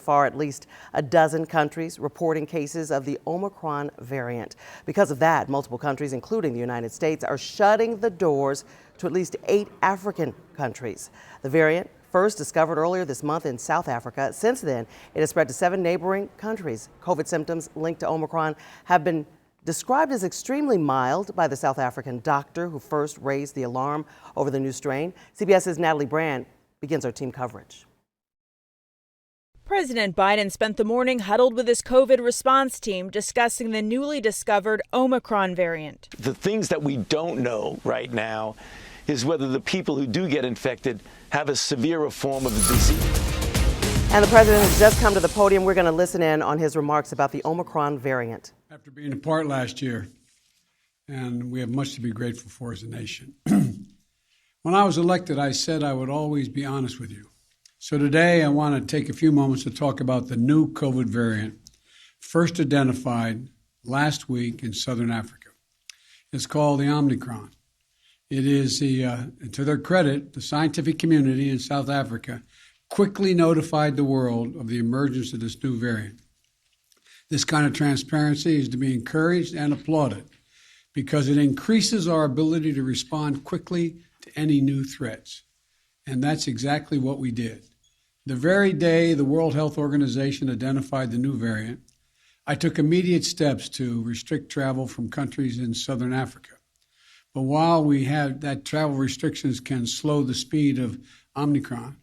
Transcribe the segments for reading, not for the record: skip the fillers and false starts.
Far, at least a dozen countries reporting cases of the Omicron variant. Because of that, multiple countries, including the United States, are shutting the doors to at least 8 African countries. The variant, first discovered earlier this month in South Africa. Since then, it has spread to 7 neighboring countries. COVID symptoms linked to Omicron have been described as extremely mild by the South African doctor who first raised the alarm over the new strain. CBS's Natalie Brand begins our team coverage. President Biden spent the morning huddled with his COVID response team discussing the newly discovered Omicron variant. The things that we don't know right now is whether the people who do get infected have a severer form of the disease. And the president has just come to the podium. We're going to listen in on his remarks about the Omicron variant. After being apart last year, and we have much to be grateful for as a nation. When I was elected, I said I would always be honest with you. So today I want to take a few moments to talk about the new COVID variant, first identified last week in Southern Africa. It's called the Omicron. It is, to their credit, the scientific community in South Africa quickly notified the world of the emergence of this new variant. This kind of transparency is to be encouraged and applauded because it increases our ability to respond quickly to any new threats. And that's exactly what we did. The very day the World Health Organization identified the new variant, I took immediate steps to restrict travel from countries in Southern Africa. But while we have that travel restrictions can slow the speed of Omicron,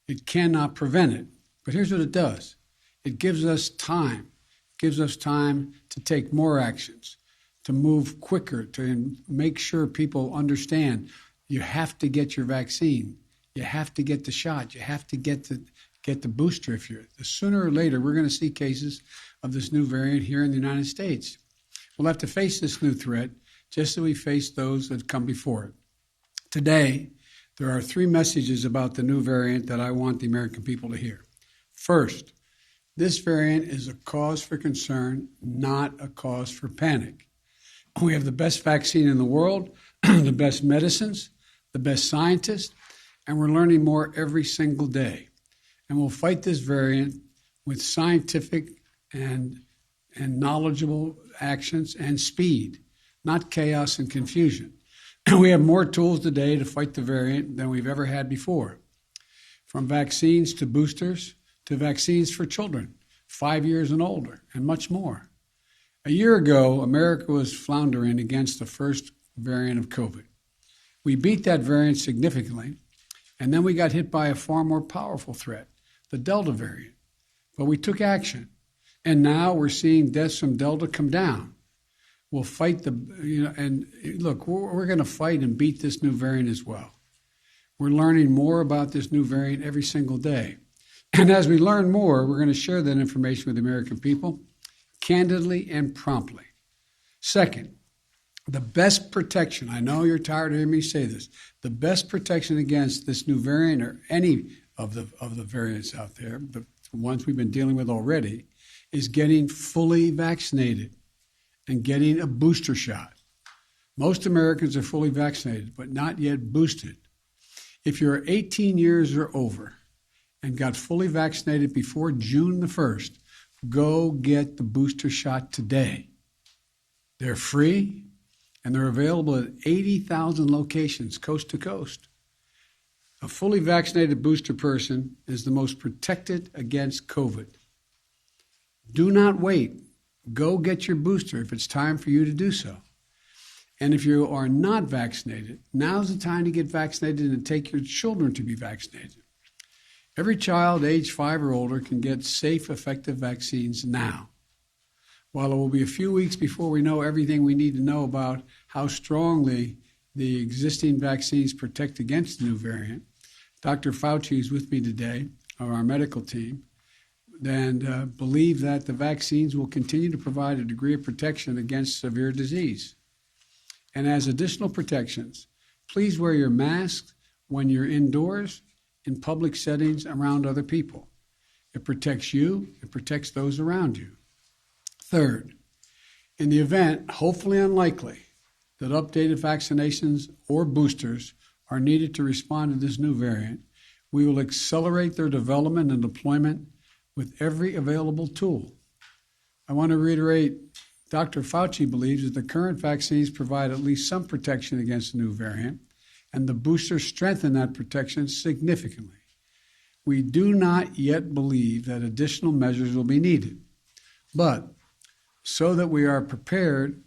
it cannot prevent it. But here's what it does. It gives us time. It gives us time to take more actions, to move quicker, to make sure people understand you have to get your vaccine. You have to get the shot. You have to get the booster. The sooner or later, we're going to see cases of this new variant here in the United States. We'll have to face this new threat just as we face those that come before it. Today, there are 3 messages about the new variant that I want the American people to hear. First, this variant is a cause for concern, not a cause for panic. We have the best vaccine in the world, the best medicines, the best scientists, and we're learning more every single day. And we'll fight this variant with scientific and knowledgeable actions and speed, not chaos and confusion. We have more tools today to fight the variant than we've ever had before, from vaccines to boosters to vaccines for children, 5 years and older, and much more. A year ago, America was floundering against the first variant of COVID. We beat that variant significantly, and then we got hit by a far more powerful threat, the Delta variant. But we took action, and now we're seeing deaths from Delta come down. We'll fight and look, we're going to fight and beat this new variant as well. We're learning more about this new variant every single day. And as we learn more, we're going to share that information with the American people candidly and promptly. Second, the best protection, I know you're tired of hearing me say this, the best protection against this new variant or any of the variants out there, the ones we've been dealing with already, is getting fully vaccinated and getting a booster shot. Most Americans are fully vaccinated, but not yet boosted. If you're 18 years or over and got fully vaccinated before June the 1st, go get the booster shot today. They're free, and they're available at 80,000 locations, coast to coast. A fully vaccinated booster person is the most protected against COVID. Do not wait. Go get your booster if it's time for you to do so. And if you are not vaccinated, now's the time to get vaccinated and take your children to be vaccinated. Every child age 5 or older can get safe, effective vaccines now. While it will be a few weeks before we know everything we need to know about how strongly the existing vaccines protect against the new variant, Dr. Fauci is with me today, of our medical team, and believe that the vaccines will continue to provide a degree of protection against severe disease. And as additional protections, please wear your mask when you're indoors, in public settings, around other people. It protects you, it protects those around you. Third, in the event, hopefully unlikely, that updated vaccinations or boosters are needed to respond to this new variant, we will accelerate their development and deployment with every available tool. I want to reiterate, Dr. Fauci believes that the current vaccines provide at least some protection against the new variant, and the boosters strengthen that protection significantly. We do not yet believe that additional measures will be needed, but so that we are prepared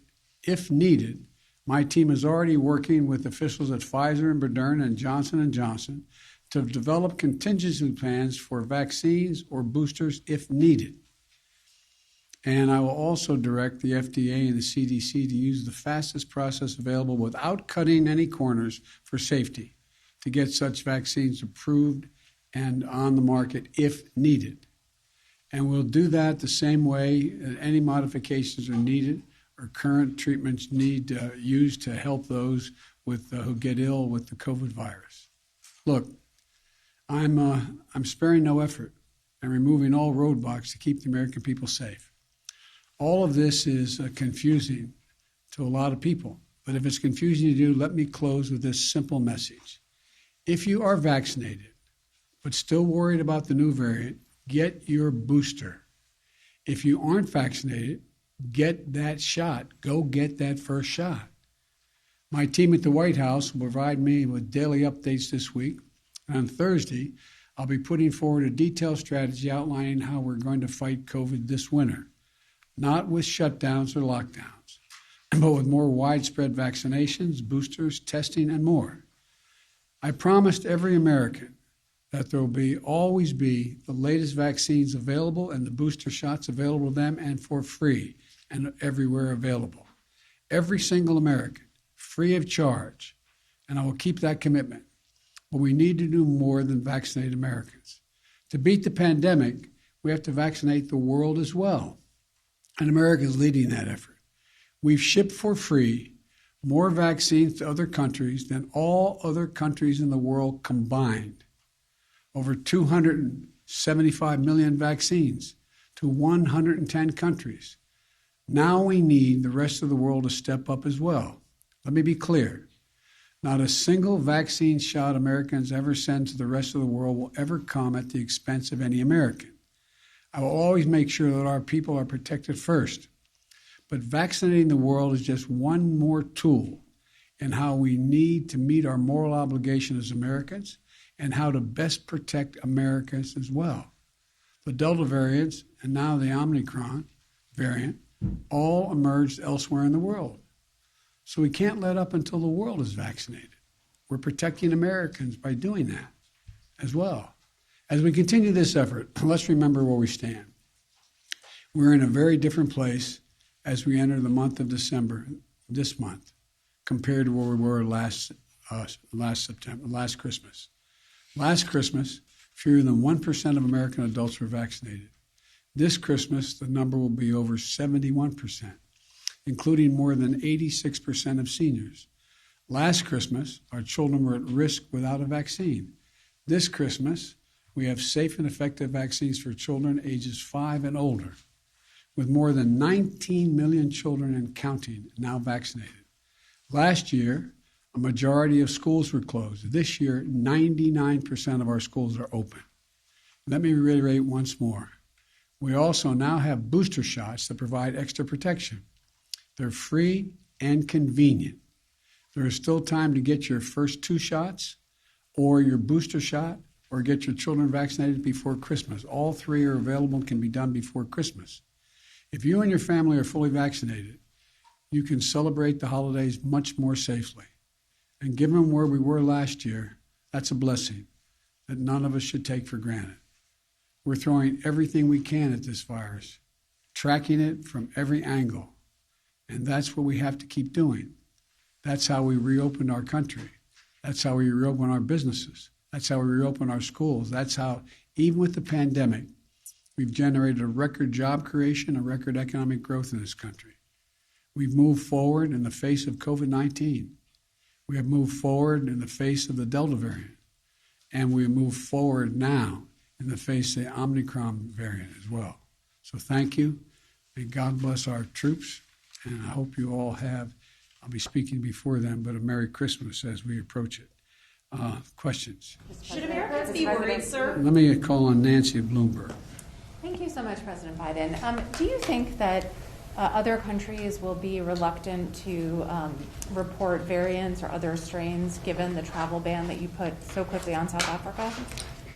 if needed, my team is already working with officials at Pfizer and Moderna and Johnson & Johnson to develop contingency plans for vaccines or boosters if needed. And I will also direct the FDA and the CDC to use the fastest process available without cutting any corners for safety to get such vaccines approved and on the market if needed. And we'll do that the same way that any modifications are needed or current treatments need used to help those with who get ill with the COVID virus. Look, I'm sparing no effort and removing all roadblocks to keep the American people safe. All of this is confusing to a lot of people, but if it's confusing to you, let me close with this simple message. If you are vaccinated but still worried about the new variant, get your booster. If you aren't vaccinated, get that shot. Go get that first shot. My team at the White House will provide me with daily updates this week. And on Thursday, I'll be putting forward a detailed strategy outlining how we're going to fight COVID this winter. Not with shutdowns or lockdowns, but with more widespread vaccinations, boosters, testing, and more. I promised every American that there will always be the latest vaccines available and the booster shots available to them and for free and everywhere available. Every single American, free of charge, and I will keep that commitment. But we need to do more than vaccinate Americans. To beat the pandemic, we have to vaccinate the world as well. And America is leading that effort. We've shipped for free more vaccines to other countries than all other countries in the world combined. Over 275 million vaccines to 110 countries. Now we need the rest of the world to step up as well. Let me be clear. Not a single vaccine shot Americans ever send to the rest of the world will ever come at the expense of any American. I will always make sure that our people are protected first. But vaccinating the world is just one more tool in how we need to meet our moral obligation as Americans and how to best protect Americans as well. The Delta variants and now the Omicron variant all emerged elsewhere in the world. So we can't let up until the world is vaccinated. We're protecting Americans by doing that as well. As we continue this effort, let's remember where we stand. We're in a very different place as we enter the month of December, this month, compared to where we were last Christmas. Last Christmas, fewer than 1% of American adults were vaccinated. This Christmas, the number will be over 71%, including more than 86% of seniors. Last Christmas, our children were at risk without a vaccine. This Christmas, we have safe and effective vaccines for children ages 5 and older, with more than 19 million children and counting now vaccinated. Last year, a majority of schools were closed. This year, 99% of our schools are open. Let me reiterate once more. We also now have booster shots that provide extra protection. They're free and convenient. There is still time to get your first 2 shots or your booster shot or get your children vaccinated before Christmas. All 3 are available and can be done before Christmas. If you and your family are fully vaccinated, you can celebrate the holidays much more safely. And given where we were last year, that's a blessing that none of us should take for granted. We're throwing everything we can at this virus, tracking it from every angle. And that's what we have to keep doing. That's how we reopen our country. That's how we reopen our businesses. That's how we reopen our schools. That's how, even with the pandemic, we've generated a record job creation, a record economic growth in this country. We've moved forward in the face of COVID-19. We have moved forward in the face of the Delta variant. And we move forward now in the face of the Omicron variant as well. So thank you. May God bless our troops. And I hope you all have, I'll be speaking before them, but a Merry Christmas as we approach it. Questions? Should Americans be worried, sir? Let me call on Nancy at Bloomberg. Thank Thank you so much, President Biden. Do you think that other countries will be reluctant to report variants or other strains given the travel ban that you put so quickly on South Africa?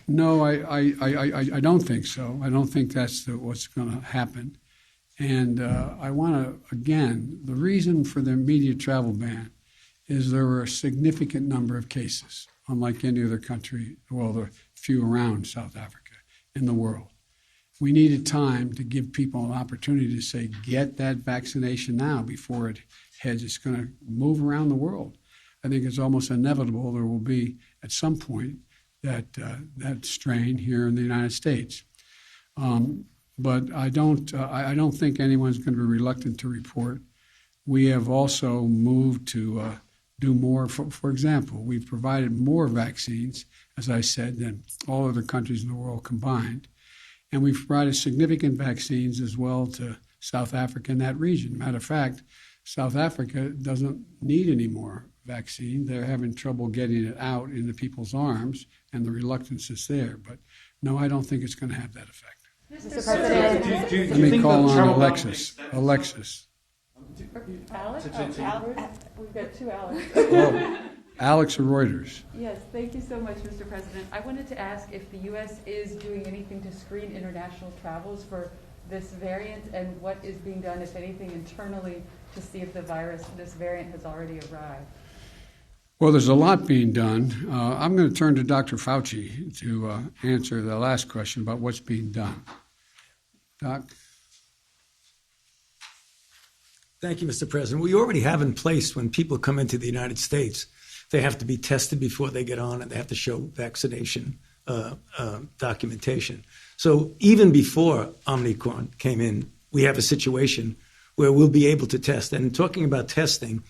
No, I don't think so. I don't think that's what's going to happen. And I want to, again, the reason for the immediate travel ban is there were a significant number of cases, unlike any other country, well, the few around South Africa in the world. We needed time to give people an opportunity to say, get that vaccination now before it heads. It's going to move around the world. I think it's almost inevitable there will be, at some point, that strain here in the United States. But I don't think anyone's going to be reluctant to report. We have also moved to do more. For example, we've provided more vaccines, as I said, than all other countries in the world combined. And we've provided significant vaccines as well to South Africa and that region. Matter of fact, South Africa doesn't need any more vaccine. They're having trouble getting it out into people's arms, and the reluctance is there. But no, I don't think it's going to have that effect. Mr. President, Let me call on Alexis. Alex? We've got two Alex. Alex or Reuters. Yes, thank you so much, Mr. President. I wanted to ask if the U.S. is doing anything to screen international travels for this variant, and what is being done, if anything, internally to see if this variant has already arrived. Well, there's a lot being done. I'm going to turn to Dr. Fauci to answer the last question about what's being done. Doc? Thank you, Mr. President. We already have in place when people come into the United States, they have to be tested before they get on, and they have to show vaccination documentation. So even before Omicron came in, we have a situation where we'll be able to test. And talking about testing,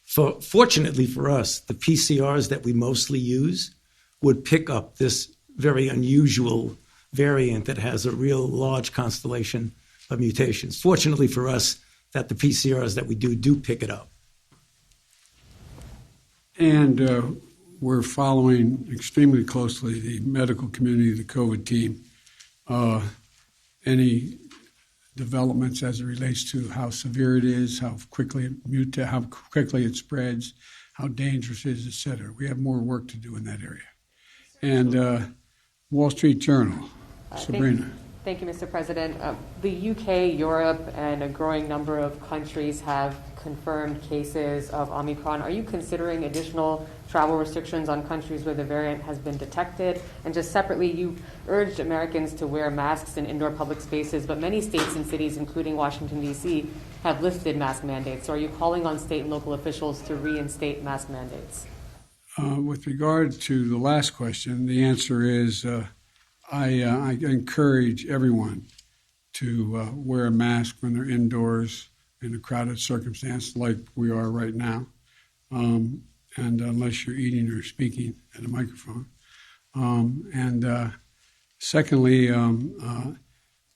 fortunately for us, the PCRs that we mostly use would pick up this very unusual variant that has a real large constellation of mutations. Fortunately for us, that the PCRs that we do pick it up. And we're following extremely closely the medical community, the COVID team, any developments as it relates to how severe it is, how quickly it spreads, how dangerous it is, et cetera. We have more work to do in that area. And Wall Street Journal, Sabrina. Thank you, Mr. President. The UK, Europe, and a growing number of countries have confirmed cases of Omicron. Are you considering additional travel restrictions on countries where the variant has been detected? And just separately, you urged Americans to wear masks in indoor public spaces, but many states and cities, including Washington, D.C., have lifted mask mandates. So are you calling on state and local officials to reinstate mask mandates? With regard to the last question, the answer is I encourage everyone to wear a mask when they're indoors in a crowded circumstance like we are right now, and unless you're eating or speaking at a microphone. Secondly,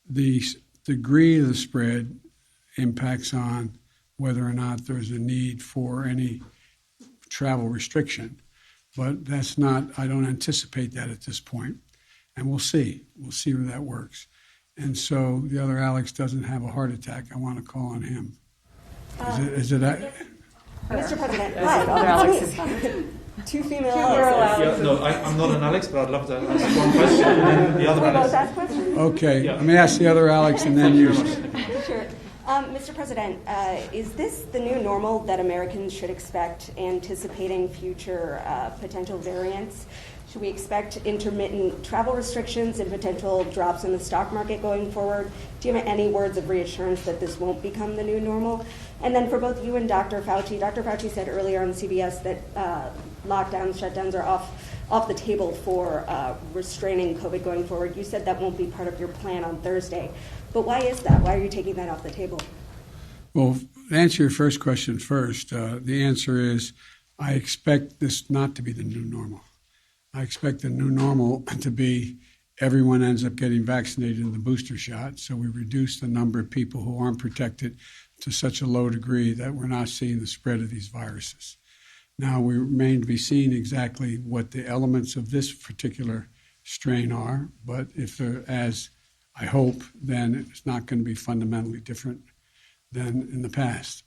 the degree of the spread impacts on whether or not there's a need for any travel restriction. But that's not, I don't anticipate that at this point. And we'll see. We'll see where that works. And so the other Alex doesn't have a heart attack. I want to call on him. Is it Mr. President, hi. Two female Alexes. Yeah, no, I'm not an Alex, but I'd love to ask one question. And then the other Alex. Ask questions? Okay, let me ask the other Alex and then you. Sure. Mr. President, is this the new normal that Americans should expect, anticipating future potential variants? Should we expect intermittent travel restrictions and potential drops in the stock market going forward? Do you have any words of reassurance that this won't become the new normal? And then for both you and Dr. Fauci said earlier on CBS that lockdowns, shutdowns are off the table for restraining COVID going forward. You said that won't be part of your plan on Thursday. But why is that? Why are you taking that off the table? Well, to answer your first question first, the answer is I expect this not to be the new normal. I expect the new normal to be everyone ends up getting vaccinated in the booster shot, so we reduce the number of people who aren't protected to such a low degree that we're not seeing the spread of these viruses. Now, we remain to be seen exactly what the elements of this particular strain are, but if they're as I hope then it's not going to be fundamentally different than in the past.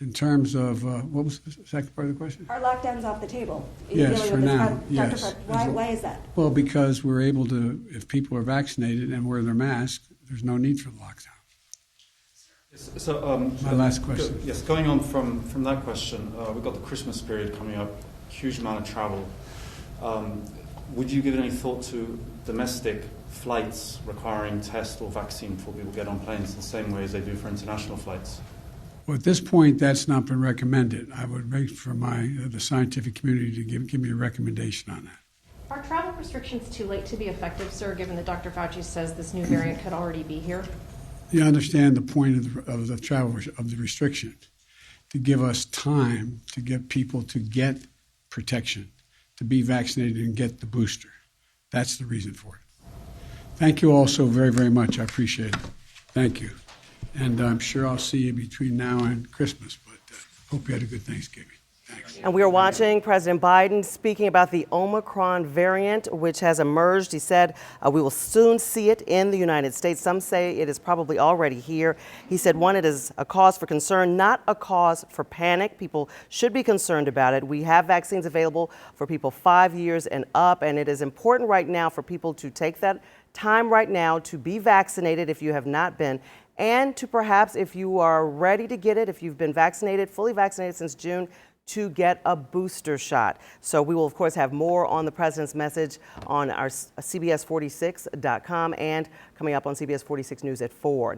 In terms of, what was the second part of the question? Are lockdowns off the table? Yes, for now, yes. Dr. Fred, why is that? Well, because we're able to, if people are vaccinated and wear their mask, there's no need for the lockdown. So, My last question. Yes, going on from that question, we've got the Christmas period coming up, huge amount of travel. Would you give any thought to domestic flights requiring test or vaccine before people get on planes the same way as they do for international flights? Well, at this point, that's not been recommended. I would wait for the scientific community to give me a recommendation on that. Are travel restrictions too late to be effective, sir, given that Dr. Fauci says this new variant could already be here? You understand the point of the travel of the restriction, to give us time to get people to get protection, to be vaccinated and get the booster. That's the reason for it. Thank you all so very, very much. I appreciate it. Thank you. And I'm sure I'll see you between now and Christmas, but hope you had a good Thanksgiving. Thanks. And we are watching President Biden speaking about the Omicron variant, which has emerged. He said we will soon see it in the United States. Some say it is probably already here. He said, one, it is a cause for concern, not a cause for panic. People should be concerned about it. We have vaccines available for people 5 years and up, and it is important right now for people to take that time right now to be vaccinated if you have not been, and to perhaps, if you are ready to get it, if you've been vaccinated, fully vaccinated since June, to get a booster shot. So we will, of course, have more on the president's message on our CBS46.com and coming up on CBS 46 News at 4.